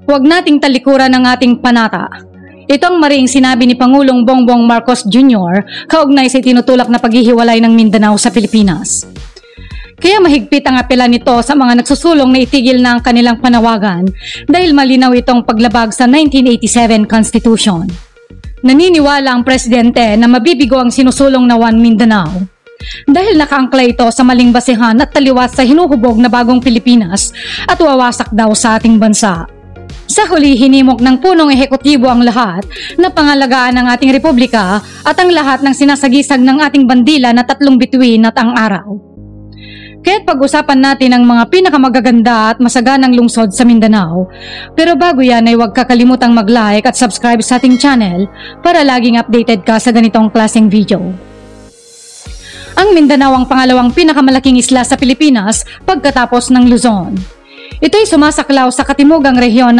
Huwag nating talikuran ang ating panata. Ito ang mariing sinabi ni Pangulong Bongbong Marcos Jr. kaugnay sa tinutulak na paghihiwalay ng Mindanao sa Pilipinas. Kaya mahigpit ang apela nito sa mga nagsusulong na itigil na ang kanilang panawagan dahil malinaw itong paglabag sa 1987 Constitution. Naniniwala ang presidente na mabibigo ang sinusulong na One Mindanao dahil nakaangkla ito sa maling basehan at taliwas sa hinuhubog na bagong Pilipinas at wawasak daw sa ating bansa. Sa huli, hinimok ng punong ehekutibo ang lahat na pangalagaan ng ating republika at ang lahat ng sinasagisag ng ating bandila na 3 bituin at ang araw. Kaya't pag-usapan natin ang mga pinakamagaganda at masaganang lungsod sa Mindanao. Pero bago yan ay huwag kakalimutang mag-like at subscribe sa ating channel para laging updated ka sa ganitong klaseng video. Ang Mindanao ang pangalawang pinakamalaking isla sa Pilipinas pagkatapos ng Luzon. Ito'y sumasaklaw sa katimugang rehiyon